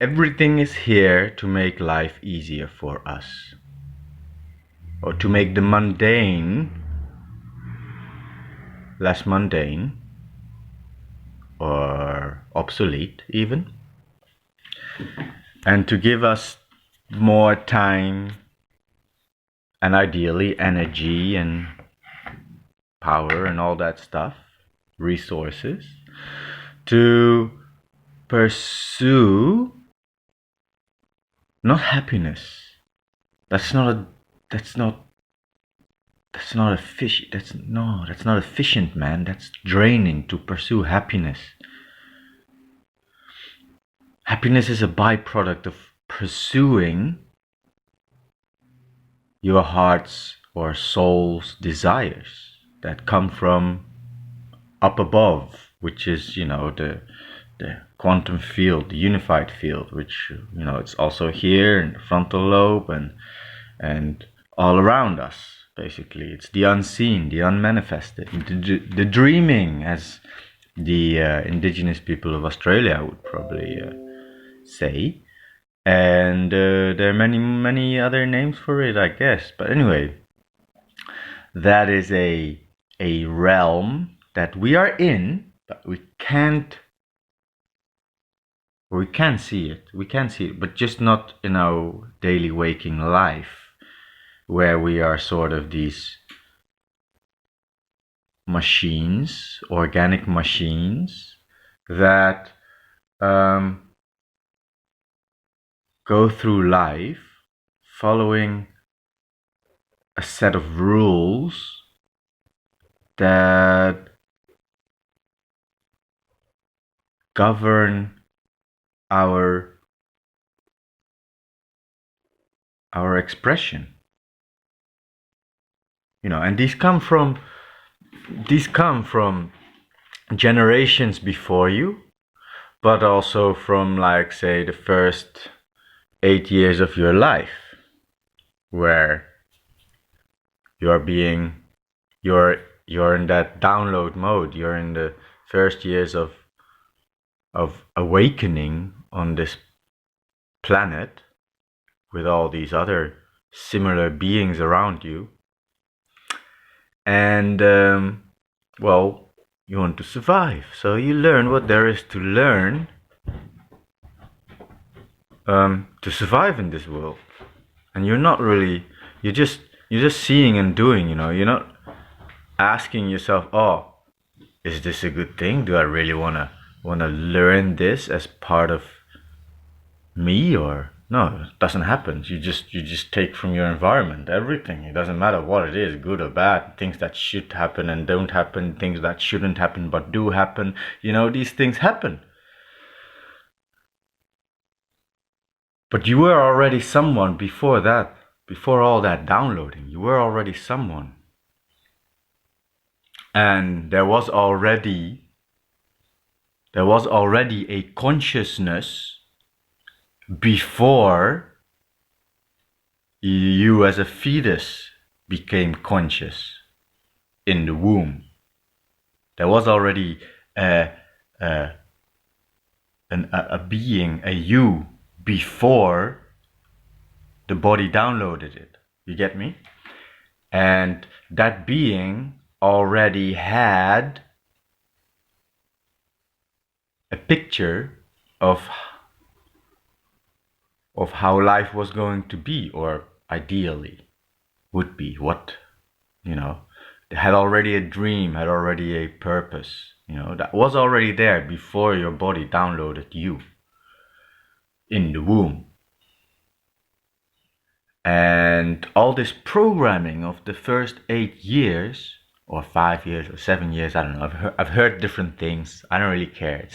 everything is here to make life easier for us, or to make the mundane less mundane or obsolete even, and to give us more time and ideally energy and power and all that stuff, resources, to pursue not happiness. That's not efficient, man. That's draining to pursue happiness. Happiness is a byproduct of pursuing your heart's or soul's desires that come from up above, which is, the quantum field, the unified field, which, it's also here in the frontal lobe and all around us. Basically, it's the unseen, the unmanifested, the dreaming, as the indigenous people of Australia would probably say. And there are many other names for it, I guess. But anyway, that is a realm that we are in, but we can see it. We can see it, but just not in our daily waking life, where we are sort of these machines, organic machines, that go through life following a set of rules that govern our expression. And these come from generations before you, but also from, like, say, the first 8 years of your life, where you're in that download mode. You're in the first years of awakening on this planet with all these other similar beings around you. And well, you want to survive, so you learn what there is to learn to survive in this world. And you're just seeing and doing. You're not asking yourself, oh, is this a good thing? Do I really wanna learn this as part of me? Or no, it doesn't happen. You just take from your environment everything. It doesn't matter what it is, good or bad, things that should happen and don't happen, things that shouldn't happen but do happen. These things happen. But you were already someone before that, before all that downloading. You were already someone. And there was already a consciousness before you as a fetus became conscious in the womb. There was already a being, a you, before the body downloaded it. You get me? And that being already had a picture of how life was going to be, or ideally would be. They had already a dream, had already a purpose, that was already there before your body downloaded you in the womb. And all this programming of the first 8 years, or 5 years, or 7 years, I don't know. I've heard different things. I don't really care.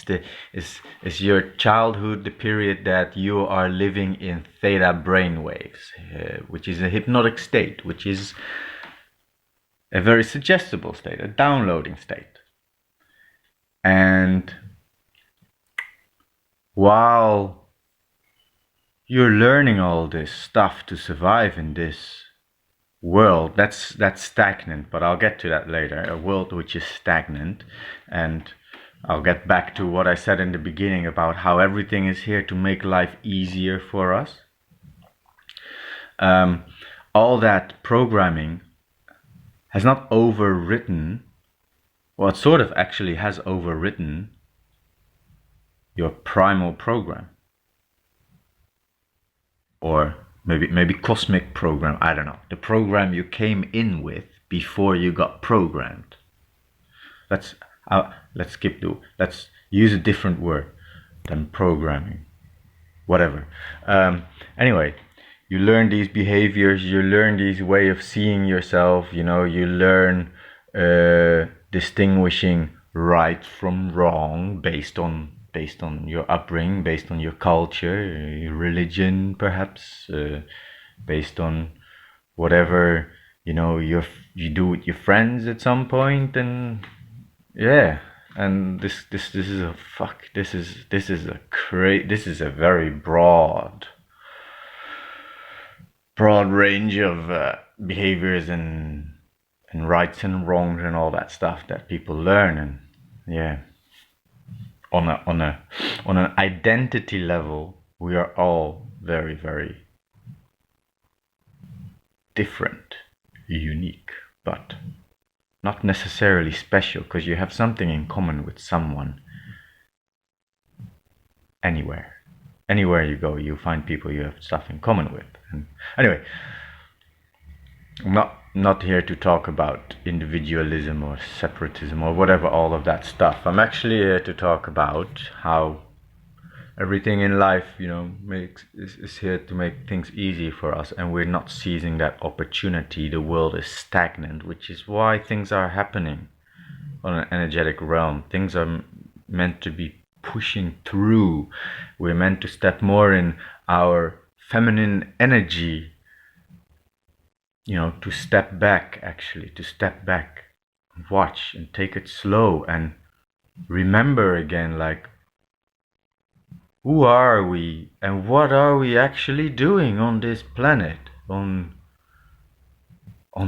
It's your childhood, the period that you are living in theta brainwaves, which is a hypnotic state, which is a very suggestible state, a downloading state. And while you're learning all this stuff to survive in this world that's stagnant, but I'll get to that later. A world which is stagnant and I'll get back to what I said in the beginning about how everything is here to make life easier for us. Um, all that programming has not overwritten, well, it sort of actually has overwritten your primal program. Or maybe cosmic program, I don't know. The program you came in with before you got programmed. Let's let's use a different word than programming. Whatever. Anyway, you learn these behaviors, you learn these way of seeing yourself, you know, you learn distinguishing right from wrong based on your upbringing, based on your culture, your religion, perhaps, based on whatever you know you do with your friends at some point, and yeah. And this is a this is a very broad range of behaviors and rights and wrongs and all that stuff that people learn. And yeah, on an identity level, we are all very, very different, unique, but not necessarily special, because you have something in common with someone. Anywhere you go, you find people you have stuff in common with. And anyway, I'm not here to talk about individualism or separatism or whatever, all of that stuff. I'm actually here to talk about how everything in life, you know, is here to make things easy for us, and we're not seizing that opportunity. The world is stagnant, which is why things are happening on an energetic realm. Things are meant to be pushing through. We're meant to step more in our feminine energy, you know, to step back, watch and take it slow and remember again, like, who are we and what are we actually doing on this planet? On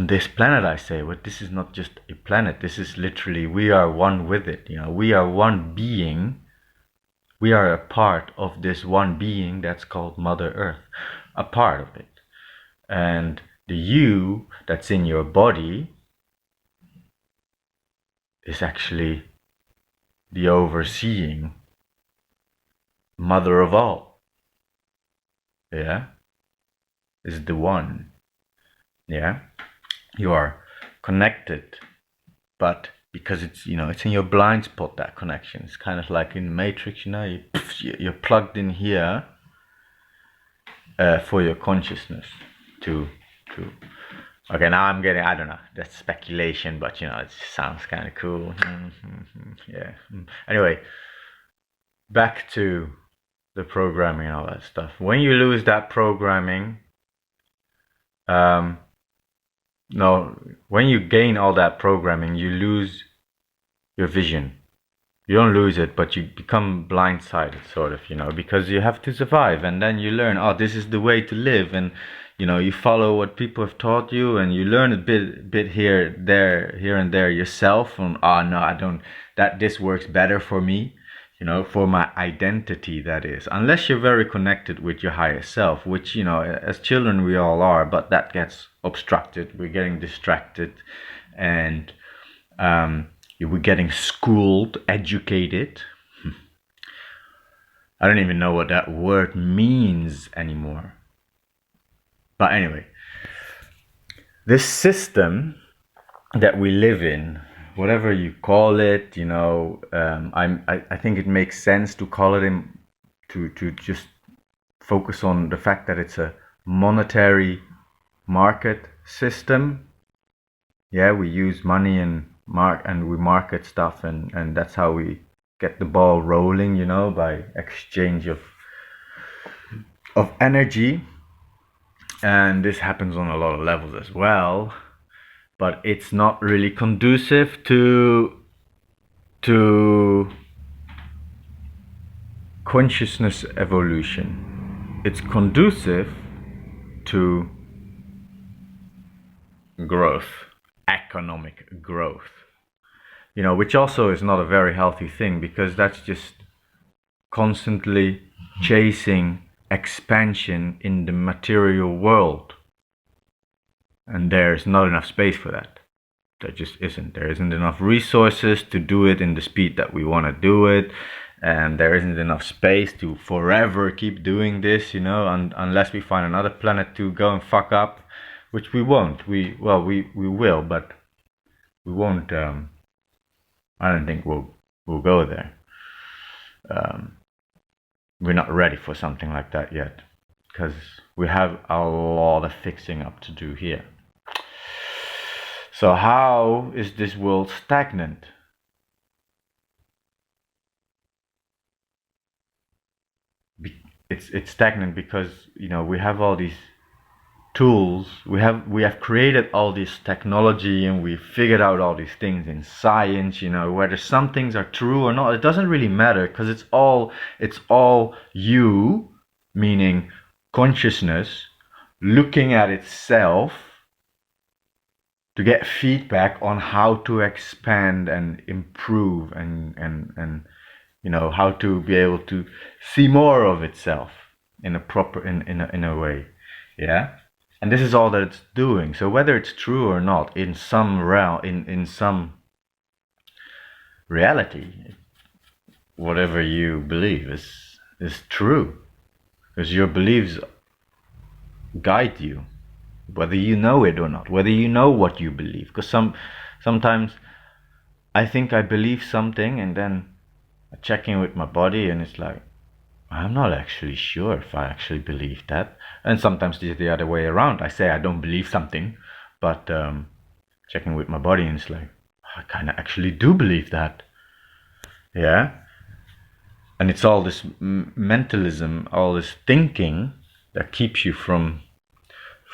this planet, I say, but this is not just a planet. This is literally, we are one with it. You know, we are one being. We are a part of this one being that's called Mother Earth, a part of it. And the you that's in your body is actually the overseeing mother of all. Yeah? Is the one. Yeah? You are connected, but because it's, you know, it's in your blind spot, that connection. It's kind of like in the Matrix, you know, you're plugged in here for your consciousness to okay, now I'm getting, I don't know, that's speculation, but you know, it sounds kind of cool. Yeah. Anyway, back to the programming and all that stuff. When you lose that programming, no, when you gain all that programming, you lose your vision. You don't lose it, but you become blindsided, sort of, you know, because you have to survive, and then you learn, oh, this is the way to live, and you know, you follow what people have taught you, and you learn a bit here and there yourself. And oh no, I don't. That this works better for me, you know, for my identity. That is, unless you're very connected with your higher self, which, you know, as children we all are, but that gets obstructed. We're getting distracted, and we're getting schooled, educated. I don't even know what that word means anymore. But anyway, this system that we live in, whatever you call it, you know, I think it makes sense to call it to just focus on the fact that it's a monetary market system. Yeah, we use money and we market stuff, and that's how we get the ball rolling, you know, by exchange of energy. And this happens on a lot of levels as well, but it's not really conducive to consciousness evolution. It's conducive to growth, economic growth. which also is not a very healthy thing, because that's just constantly chasing expansion in the material world. And there's not enough space for that. There just isn't. There isn't enough resources to do it in the speed that we want to do it. And there isn't enough space to forever keep doing this, unless we find another planet to go and fuck up, which we won't. We will, but we won't. I don't think we'll go there. We're not ready for something like that yet, because we have a lot of fixing up to do here. So how is this world stagnant? It's stagnant because we have all these tools. We have created all this technology, and we figured out all these things in science. Whether some things are true or not, it doesn't really matter, because it's all you, meaning consciousness, looking at itself to get feedback on how to expand and improve, and how to be able to see more of itself in a proper in a way. Yeah. And this is all that it's doing. So whether it's true or not, in some in some reality, whatever you believe is true, because your beliefs guide you, whether you know it or not, whether you know what you believe. Because sometimes I think I believe something, and then I check in with my body, and it's like, I'm not actually sure if I actually believe that. And sometimes it's the other way around. I say I don't believe something, but checking with my body, and it's like, I kind of actually do believe that. Yeah. And it's all this mentalism, all this thinking that keeps you from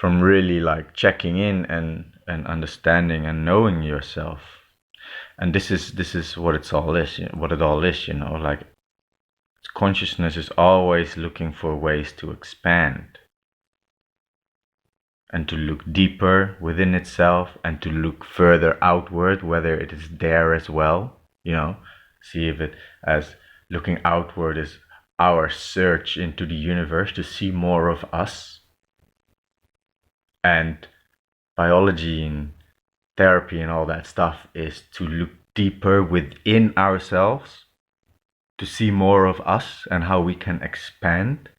really like checking in and understanding and knowing yourself. And this is what it all is. Like, consciousness is always looking for ways to expand and to look deeper within itself, and to look further outward, whether it is there as well. See if it as looking outward is our search into the universe to see more of us. And biology and therapy and all that stuff is to look deeper within ourselves, to see more of us and how we can expand.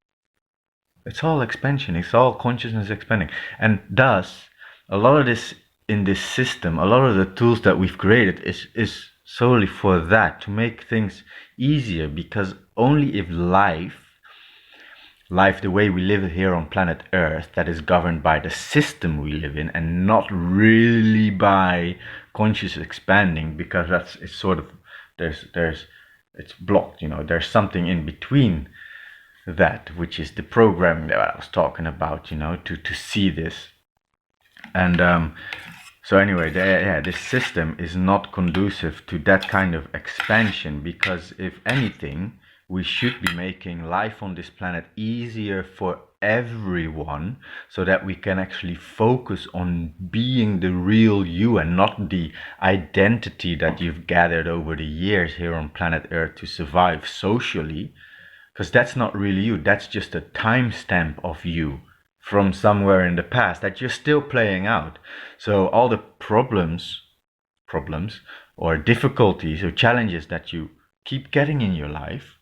It's all expansion. It's all consciousness expanding. And thus, a lot of this in this system, a lot of the tools that we've created is solely for that, to make things easier. Because only if life the way we live here on planet Earth, that is governed by the system we live in, and not really by conscious expanding, because it's sort of it's blocked. There's something in between that, which is the programming that I was talking about, to see this. And so anyway, this system is not conducive to that kind of expansion, because if anything, we should be making life on this planet easier for everyone, so that we can actually focus on being the real you, and not the identity that you've gathered over the years here on planet Earth to survive socially. Because that's not really you. That's just a timestamp of you from somewhere in the past that you're still playing out. So all the problems or difficulties or challenges that you keep getting in your life,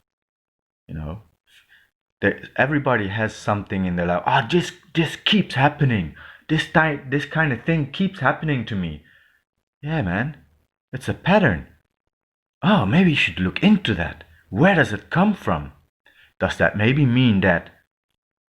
everybody has something in their life. This keeps happening. This kind of thing keeps happening to me. Yeah, man, it's a pattern. Oh, maybe you should look into that. Where does it come from? Does that maybe mean that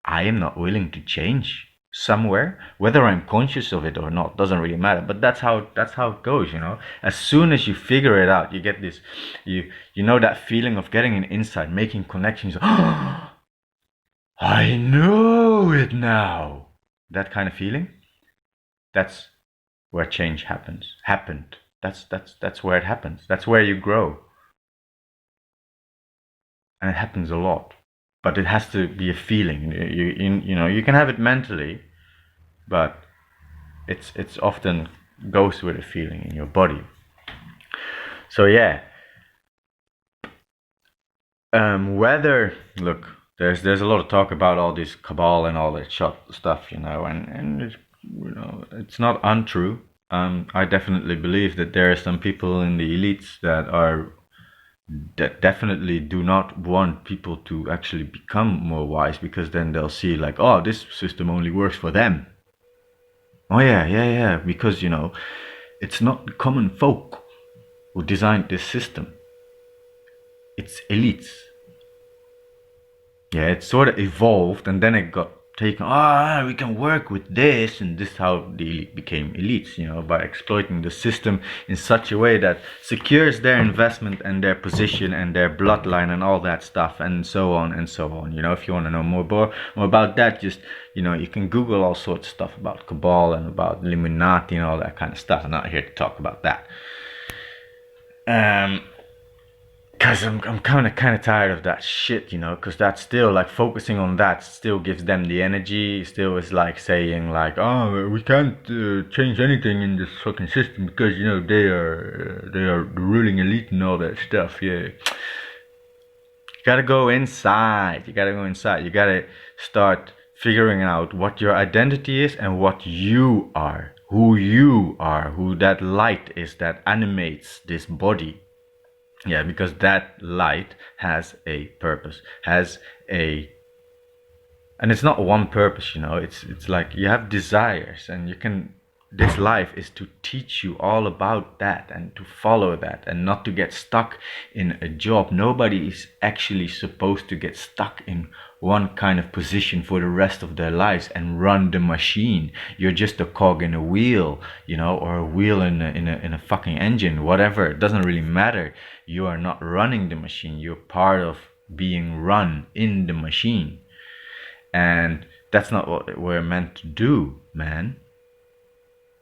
I am not willing to change somewhere? Whether I'm conscious of it or not doesn't really matter. But that's how it goes, As soon as you figure it out, you get this, you know that feeling of getting an insight, making connections. Oh, I know it now. That kind of feeling. That's where change happened. That's where it happens. That's where you grow. And it happens a lot. But it has to be a feeling. You can have it mentally, but it's often goes with a feeling in your body. So yeah, whether look, there's a lot of talk about all this cabal and all that stuff, and it's not untrue. I definitely believe that there are some people in the elites that definitely do not want people to actually become more wise, because then they'll see like, oh, this system only works for them. Oh yeah, yeah, yeah, because it's not the common folk who designed this system. It's elites. Yeah, it sort of evolved and then it got taken. Ah, we can work with this, and this is how the elite became elites, by exploiting the system in such a way that secures their investment and their position and their bloodline and all that stuff, and so on and so on. If you want to know more about that, just you can Google all sorts of stuff about cabal and about Illuminati and all that kind of stuff. I'm not here to talk about that. Because I'm kind of tired of that shit, because that's still like focusing on that still gives them the energy, still is like saying like, oh, we can't change anything in this fucking system because they are the ruling elite and all that stuff. Yeah, you gotta go inside. You gotta start figuring out what your identity is and what you are, who that light is that animates this body. Yeah, because that light has a purpose, and it's not one purpose, it's like you have desires, and this life is to teach you all about that and to follow that and not to get stuck in a job. Nobody is actually supposed to get stuck in one kind of position for the rest of their lives and run the machine. You're just a cog in a wheel, or a wheel in a fucking engine, whatever. It doesn't really matter. You are not running the machine. You're part of being run in the machine. And that's not what we're meant to do, man.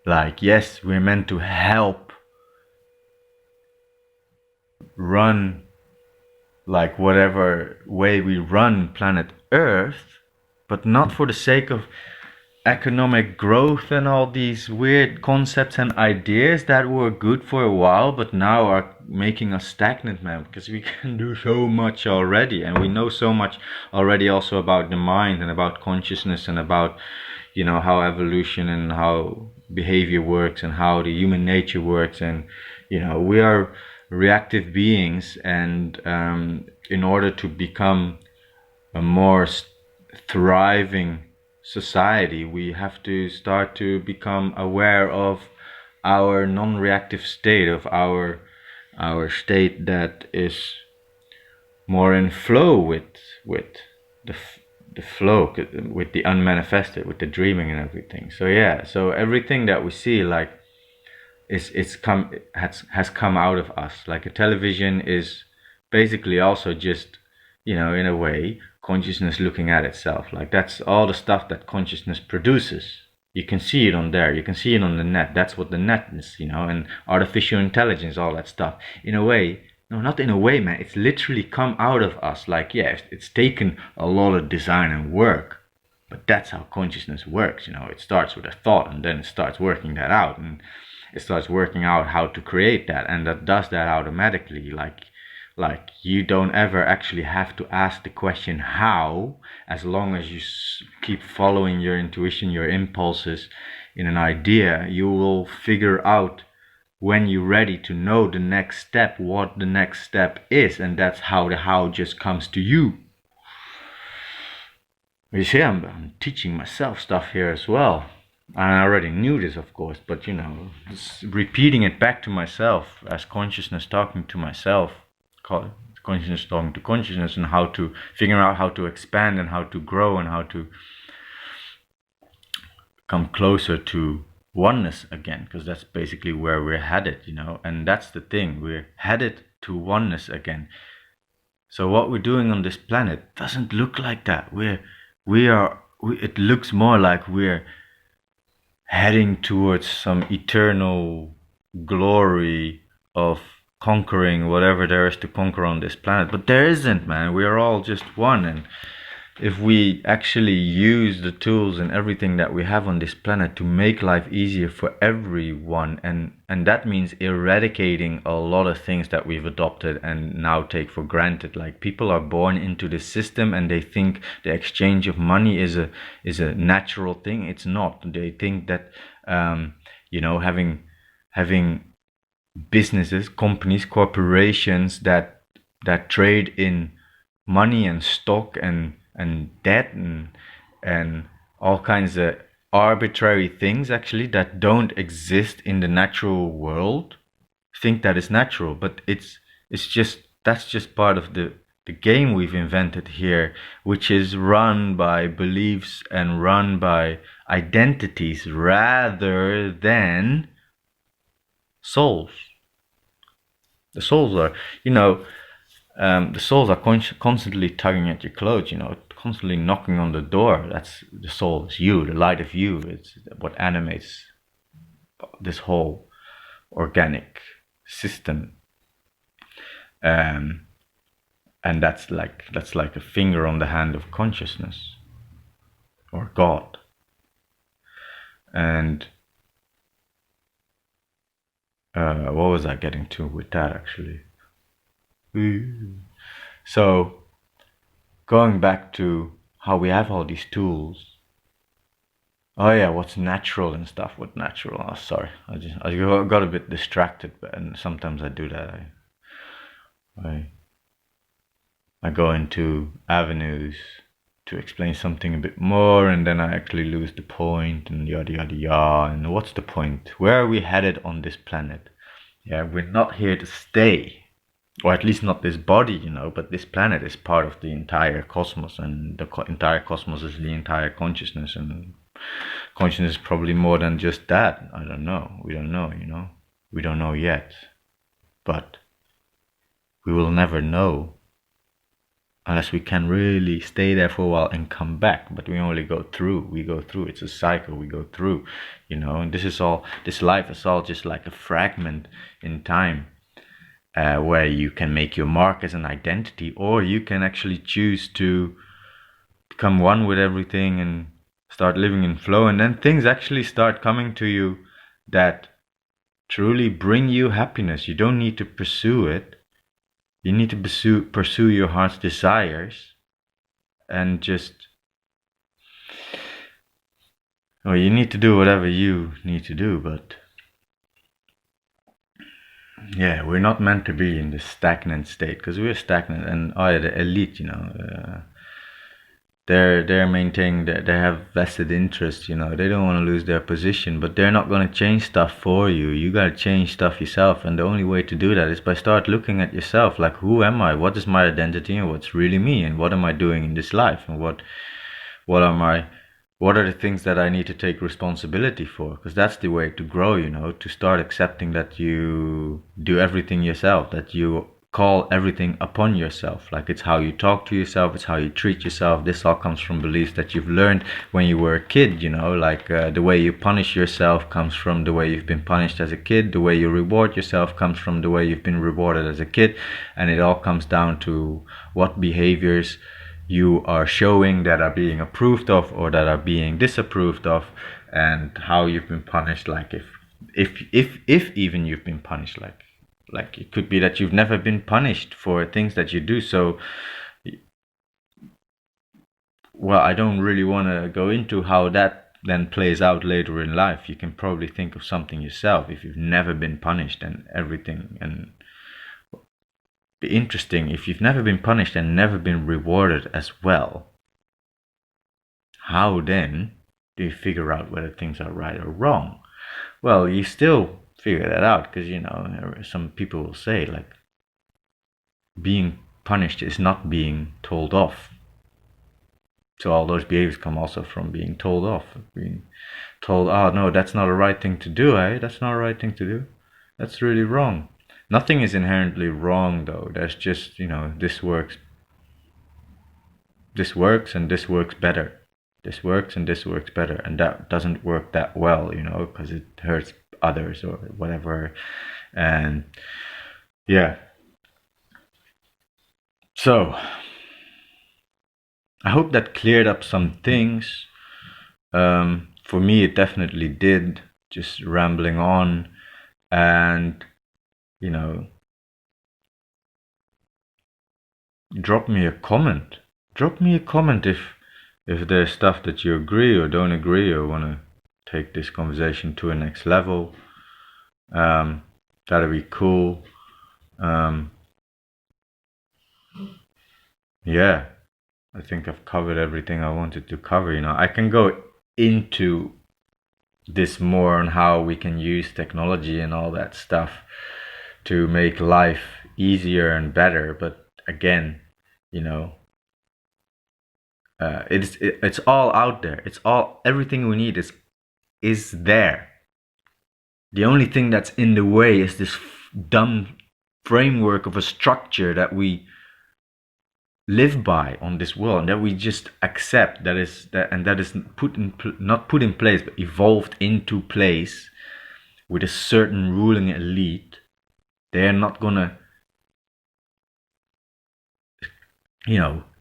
Like, yes, we're meant to help run like whatever way we run planet Earth, but not for the sake of economic growth and all these weird concepts and ideas that were good for a while but now are making us stagnant, man, because we can do so much already, and we know so much already also about the mind and about consciousness and about how evolution and how behavior works and how the human nature works, and we are reactive beings, and in order to become a more thriving society, we have to start to become aware of our non-reactive state, of our state that is more in flow with the flow, with the unmanifested, with the dreaming and everything. So yeah, so everything that we see like has come out of us. Like a television is basically also just in a way consciousness looking at itself. Like that's all the stuff that consciousness produces. You can see it on there, you can see it on the net. That's what the net is, and artificial intelligence, all that stuff. In a way, no, not in a way, man, it's literally come out of us. Like, yeah, it's taken a lot of design and work, but that's how consciousness works. It starts with a thought, and then it starts working that out, and it starts working out how to create that, and that does that automatically. Like you don't ever actually have to ask the question how, as long as you keep following your intuition, your impulses in an idea, you will figure out when you're ready to know the next step, what the next step is, and that's how the how just comes to you. You see, I'm teaching myself stuff here as well. I already knew this, of course, but just repeating it back to myself as consciousness talking to myself, consciousness talking to consciousness, and how to figure out how to expand and how to grow and how to come closer to oneness again, because that's basically where we're headed, and that's the thing, we're headed to oneness again. So what we're doing on this planet doesn't look like that. It looks more like we're heading towards some eternal glory of conquering whatever there is to conquer on this planet, but there isn't, man. We are all just one, and if we actually use the tools and everything that we have on this planet to make life easier for everyone, and that means eradicating a lot of things that we've adopted and now take for granted. Like, people are born into the system and they think the exchange of money is a natural thing. It's not. They think that having businesses, companies, corporations that trade in money and stock and debt and all kinds of arbitrary things actually that don't exist in the natural world, think that is natural. But it's just, that's just part of the game we've invented here, which is run by beliefs and run by identities rather than souls. The souls are, you know, the souls are constantly tugging at your clothes, constantly knocking on the door. That's the soul. It's you, the light of you. It's what animates this whole organic system. Um, and that's like a finger on the hand of consciousness or God. And what was I getting to with that actually? So, going back to how we have all these tools. Oh yeah, what's natural and stuff. What natural? Oh, sorry, I got a bit distracted, and sometimes I do that. I I go into avenues to explain something a bit more, and then I actually lose the point, and yada yada yada. And what's the point? Where are we headed on this planet? Yeah, we're not here to stay. Or at least not this body, but this planet is part of the entire cosmos, and the entire cosmos is the entire consciousness, and consciousness is probably more than just that. I don't know. We don't know, We don't know yet. But we will never know unless we can really stay there for a while and come back. But we only go through. It's a cycle we go through, and this life is all just like a fragment in time. Where you can make your mark as an identity, or you can actually choose to become one with everything and start living in flow, and then things actually start coming to you that truly bring you happiness. You don't need to pursue it. You need to pursue your heart's desires, and just, well, you need to do whatever you need to do, but yeah, we're not meant to be in this stagnant state, because we're stagnant. And the elite, they're maintaining that they have vested interest. They don't want to lose their position, but they're not going to change stuff for you. You got to change stuff yourself, and the only way to do that is by start looking at yourself. Like, who am I? What is my identity, and what's really me, and what am I doing in this life, and what are the things that I need to take responsibility for? Because that's the way to grow, to start accepting that you do everything yourself, that you call everything upon yourself. Like, it's how you talk to yourself, it's how you treat yourself. This all comes from beliefs that you've learned when you were a kid, like the way you punish yourself comes from the way you've been punished as a kid. The way you reward yourself comes from the way you've been rewarded as a kid. And it all comes down to what behaviors you are showing that are being approved of or that are being disapproved of, and how you've been punished. Like, if even you've been punished, like it could be that you've never been punished for things that you do. So, well, I don't really want to go into how that then plays out later in life. You can probably think of something yourself if you've never been punished and everything. And be interesting, if you've never been punished and never been rewarded as well, how then do you figure out whether things are right or wrong? Well, you still figure that out, because some people will say, like, being punished is not being told off. So all those behaviors come also from being told off, being told, oh no, that's not a right thing to do, that's not a right thing to do, that's really wrong. Nothing is inherently wrong, though. There's just, this works and this works better. This works and this works better, and that doesn't work that well, because it hurts others or whatever. And yeah. So, I hope that cleared up some things. For me, it definitely did. Just rambling on, and you know, drop me a comment. Drop me a comment if there's stuff that you agree or don't agree or want to take this conversation to a next level. That'd be cool. Um, yeah, I think I've covered everything I wanted to cover. I can go into this more on how we can use technology and all that stuff to make life easier and better. But again, it's all out there. It's all everything we need is there. The only thing that's in the way is this dumb framework of a structure that we live by on this world, and that we just accept, that is not put in place but evolved into place with a certain ruling elite. They're not gonna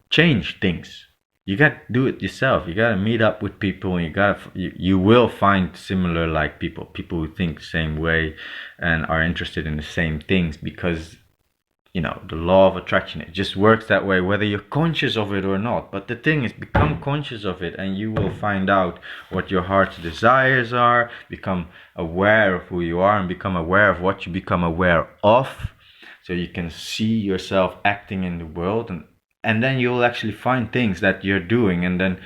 change things. You got to do it yourself. You got to meet up with people, and you will find similar like people who think the same way and are interested in the same things, because the law of attraction, it just works that way, whether you're conscious of it or not. But the thing is, become conscious of it, and you will find out what your heart's desires are, become aware of who you are, and become aware of what you become aware of, so you can see yourself acting in the world. And then you'll actually find things that you're doing, and then,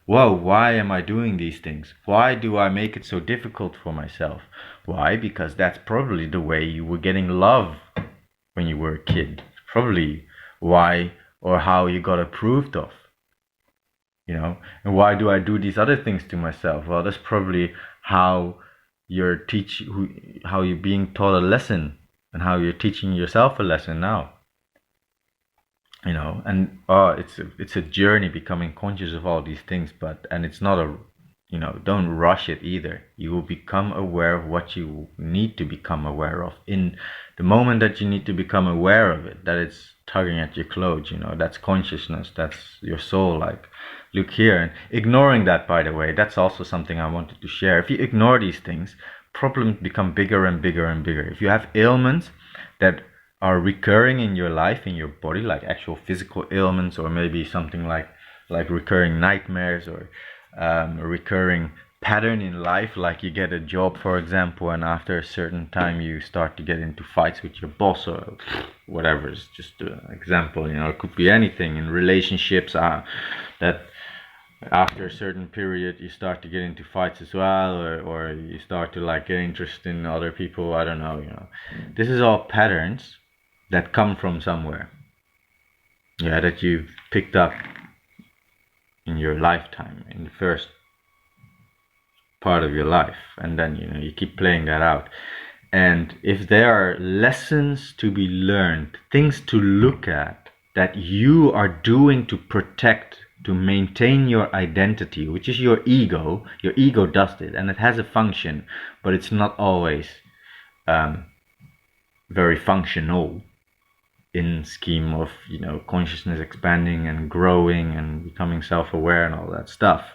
whoa, why am I doing these things? Why do I make it so difficult for myself? Why? Because that's probably the way you were getting love when you were a kid. Probably why or how you got approved of. And why do I do these other things to myself? Well, that's probably how how you're being taught a lesson, and how you're teaching yourself a lesson now. And it's a journey, becoming conscious of all these things, and it's not don't rush it either. You will become aware of what you need to become aware of in the moment that you need to become aware of it, that it's tugging at your clothes. That's consciousness, that's your soul, like, look here. And ignoring that, by the way, that's also something I wanted to share. If you ignore these things, problems become bigger and bigger and bigger. If you have ailments that are recurring in your life, in your body, like actual physical ailments, or maybe something like recurring nightmares, or a recurring pattern in life, like you get a job, for example, and after a certain time you start to get into fights with your boss or whatever. It's just an example. It could be anything in relationships, that after a certain period you start to get into fights as well, or you start to get interest in other people. I don't know. This is all patterns that come from somewhere, that you picked up in your lifetime, in the first part of your life, and then you keep playing that out. And if there are lessons to be learned, things to look at, that you are doing to protect, to maintain your identity, which is your ego does it, and it has a function, but it's not always very functional in scheme of consciousness expanding and growing and becoming self-aware and all that stuff.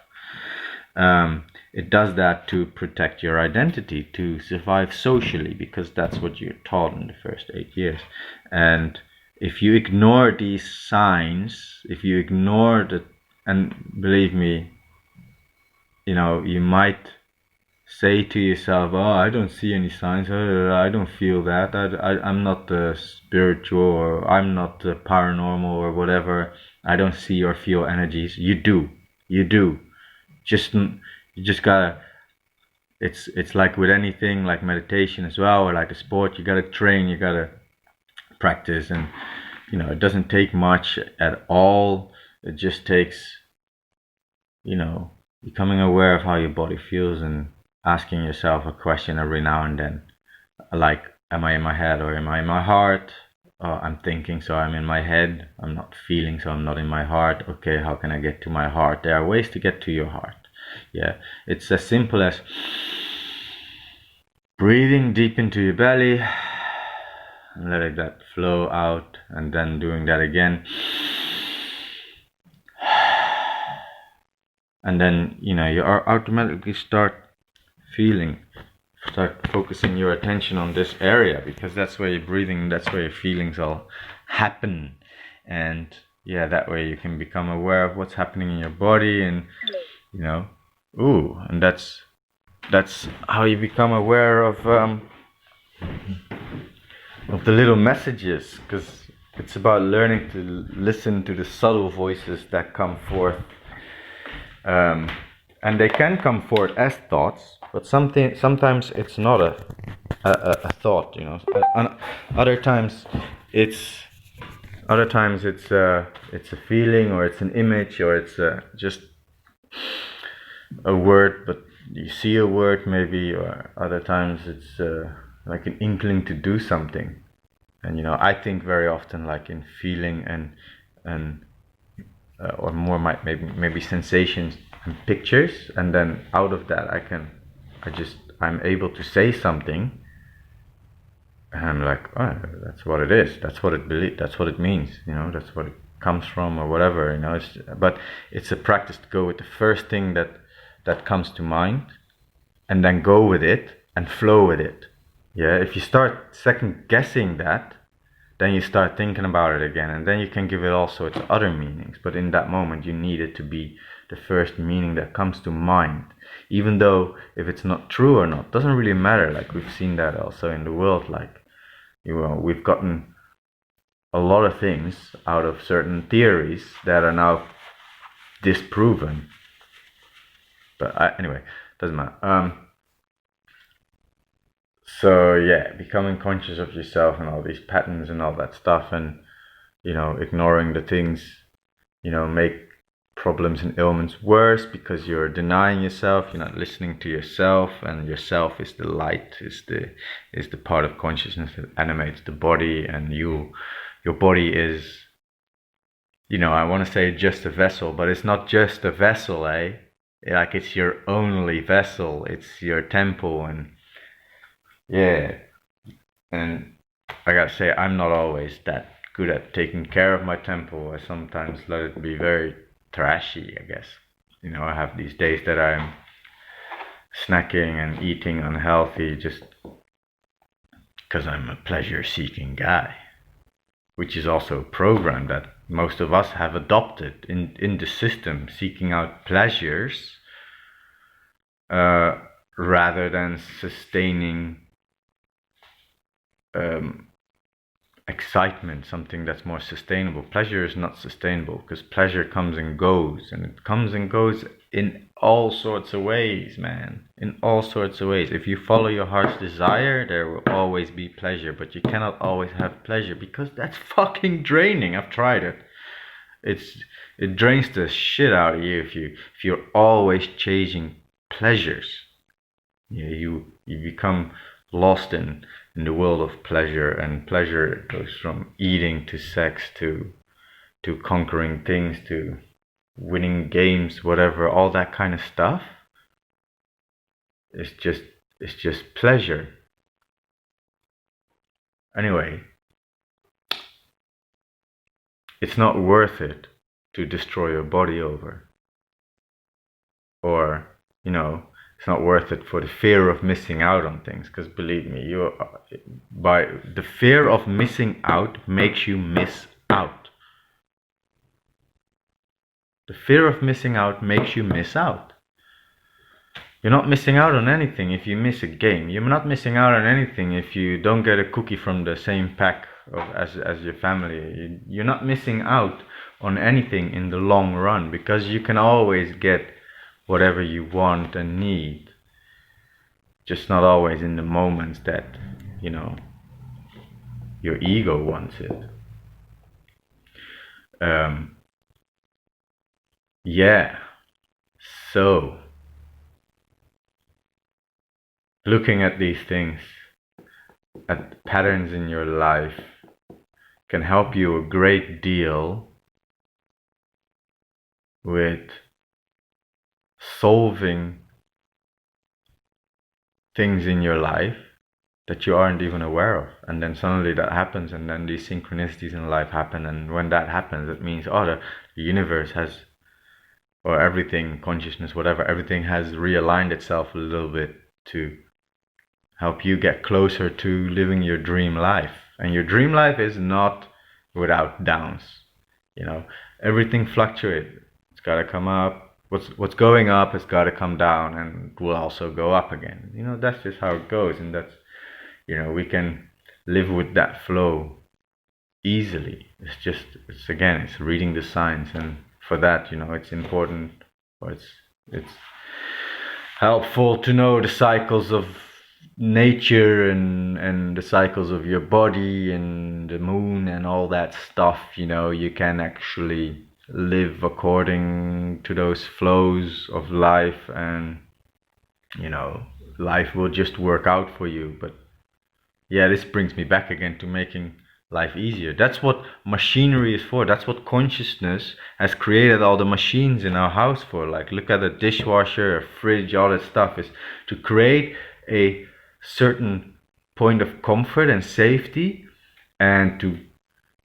It does that to protect your identity, to survive socially, because that's what you're taught in the first 8 years. And if you ignore these signs, if you ignore the, and believe me, you might say to yourself, oh, I don't see any signs, I don't feel that, I'm not spiritual, or I'm not paranormal, or whatever, I don't see or feel energies. You do. You just gotta, it's like with anything, like meditation as well, or like a sport, you gotta train, you gotta practice, and it doesn't take much at all. It just takes becoming aware of how your body feels, and asking yourself a question every now and then, like, am I in my head or am I in my heart? I'm thinking, so I'm in my head. I'm not feeling, so I'm not in my heart. Okay, how can I get to my heart? There are ways to get to your heart. Yeah, it's as simple as breathing deep into your belly and letting that flow out, and then doing that again. and then you automatically start focusing your attention on this area, because that's where your breathing, that's where your feelings all happen. And yeah, that way you can become aware of what's happening in your body, and and that's how you become aware of the little messages, because it's about learning to listen to the subtle voices that come forth. And they can come forth as thoughts, but sometimes it's not a thought, Other times it's a feeling, or it's an image, or it's just a word, but you see a word maybe, or other times it's like an inkling to do something. And I think very often like in feeling and or more maybe sensations and pictures, and then out of that I'm able to say something, and I'm like, oh, that's what it is, that's what it means, that's what it comes from, or whatever, but it's a practice to go with the first thing that comes to mind, and then go with it and flow with it. Yeah, if you start second guessing that, then you start thinking about it again, and then you can give it all sorts of other meanings. But in that moment, you need it to be the first meaning that comes to mind. Even though if it's not true or not, doesn't really matter. Like, we've seen that also in the world. Like, we've gotten a lot of things out of certain theories that are now disproven. But anyway, doesn't matter. So yeah, becoming conscious of yourself and all these patterns and all that stuff, and ignoring the things make problems and ailments worse, because you're denying yourself, you're not listening to yourself, and yourself is the light, is the part of consciousness that animates the body, and your body is, I want to say just a vessel, but it's not just a vessel, eh? Like, it's your only vessel, it's your temple. And yeah, and I gotta say, I'm not always that good at taking care of my temple. I sometimes let it be very trashy, I guess. I have these days that I'm snacking and eating unhealthy just because I'm a pleasure-seeking guy, which is also a program that most of us have adopted in the system, seeking out pleasures rather than sustaining excitement, something that's more sustainable. Pleasure is not sustainable, because pleasure comes and goes, and it comes and goes in all sorts of ways, man. In all sorts of ways. If you follow your heart's desire, there will always be pleasure, but you cannot always have pleasure, because that's fucking draining. I've tried it. It drains the shit out of you if you're always chasing pleasures. Yeah, you become lost in the world of pleasure, and pleasure goes from eating to sex to conquering things to winning games, whatever. All that kind of stuff. It's just pleasure. Anyway, it's not worth it to destroy your body over, or it's not worth it for the fear of missing out on things, because believe me, by the fear of missing out makes you miss out. The fear of missing out makes you miss out. You're not missing out on anything if you miss a game. You're not missing out on anything if you don't get a cookie from the same pack as your family. You're not missing out on anything in the long run, because you can always get whatever you want and need, just not always in the moments that your ego wants it. Yeah, so looking at these things, at patterns in your life, can help you a great deal with solving things in your life that you aren't even aware of, and then suddenly that happens, and then these synchronicities in life happen, and when that happens, it means, the universe has, or everything, consciousness, whatever, everything has realigned itself a little bit to help you get closer to living your dream life. And your dream life is not without downs. Everything fluctuates. It's got to come up. What's going up has got to come down, and will also go up again. That's just how it goes, and that's we can live with that flow easily. It's reading the signs, and for that, it's important, or it's helpful to know the cycles of nature and the cycles of your body and the moon and all that stuff. You can actually live according to those flows of life, and life will just work out for you. But yeah, this brings me back again to making life easier. That's what machinery is for. That's what consciousness has created all the machines in our house for. Like, look at a dishwasher, a fridge, all that stuff is to create a certain point of comfort and safety, and to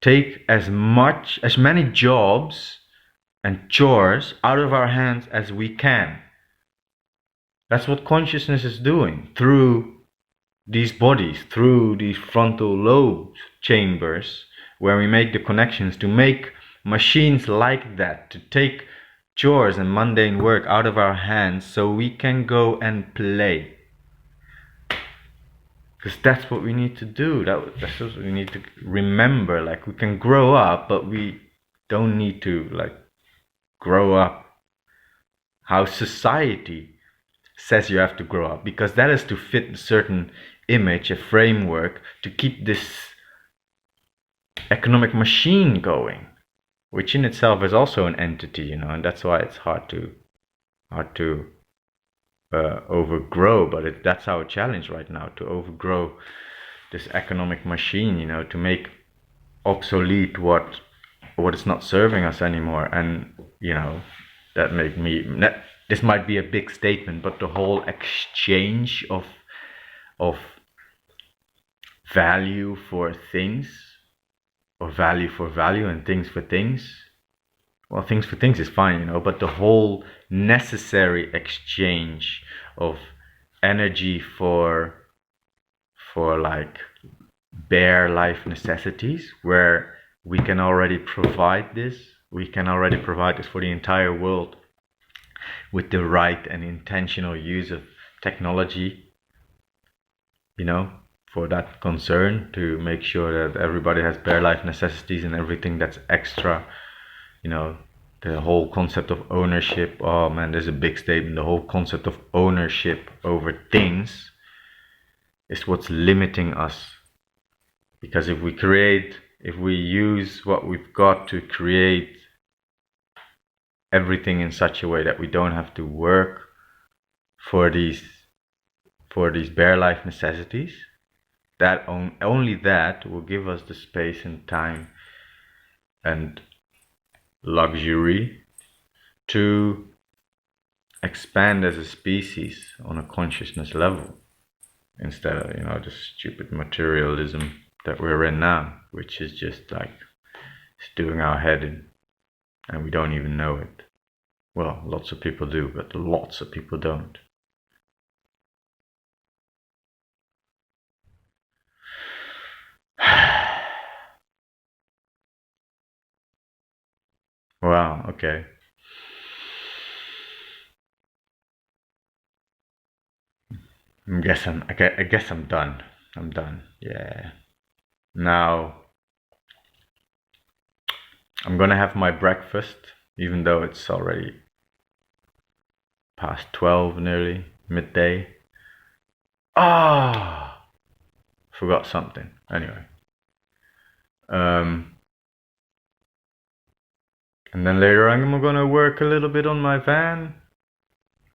take as many jobs and chores out of our hands as we can. That's what consciousness is doing through these bodies, through these frontal lobe chambers, where we make the connections to make machines like that, to take chores and mundane work out of our hands so we can go and play. Because that's what we need to do. That's what we need to remember. Like, we can grow up, but we don't need to grow up how society says you have to grow up, because that is to fit a certain image, a framework, to keep this economic machine going, which in itself is also an entity, and that's why it's hard to overgrow. But that's our challenge right now, to overgrow this economic machine, to make obsolete what is not serving us anymore. And this might be a big statement, but the whole exchange of value for things, or value for value, and things for things. Well, things for things is fine, but the whole necessary exchange of energy for like bare life necessities, where we can already provide this for the entire world with the right and intentional use of technology, for that concern, to make sure that everybody has bare life necessities, and everything that's extra, the whole concept of ownership. Oh man, there's a big statement. The whole concept of ownership over things is what's limiting us. Because if we use what we've got to create everything in such a way that we don't have to work for these bare life necessities, that only that will give us the space and time and luxury to expand as a species on a consciousness level, instead of the stupid materialism that we're in now, which is just it's doing our head in, and we don't even know it. Well, lots of people do, but lots of people don't. Wow, okay. I guess I'm done. I'm done. Yeah. Now I'm gonna have my breakfast, even though it's already past 12, nearly midday. Forgot something. Anyway. And then later I'm gonna work a little bit on my van,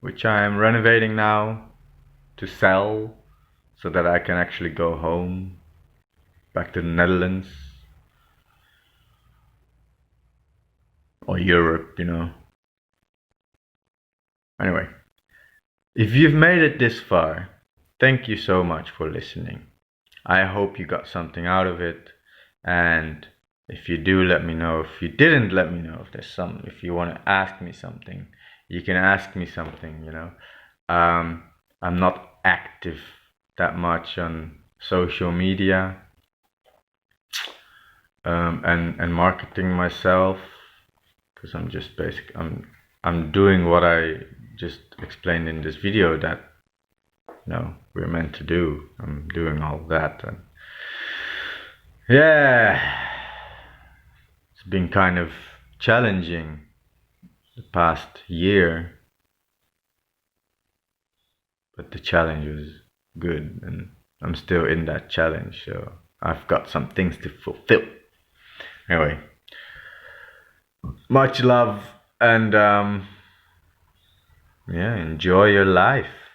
which I am renovating now to sell, so that I can actually go home, back to the Netherlands or Europe, Anyway, if you've made it this far, thank you so much for listening. I hope you got something out of it, and If you do, let me know. If you didn't, let me know. If you want to ask me something, you can ask me something, you know. I'm not active that much on social media, and marketing myself, because I'm doing what I just explained in this video that, you know, we're meant to do. I'm doing all that, and yeah, it's been kind of challenging the past year, but the challenge was good, and I'm still in that challenge, so I've got some things to fulfill. Anyway, much love, and yeah, enjoy your life.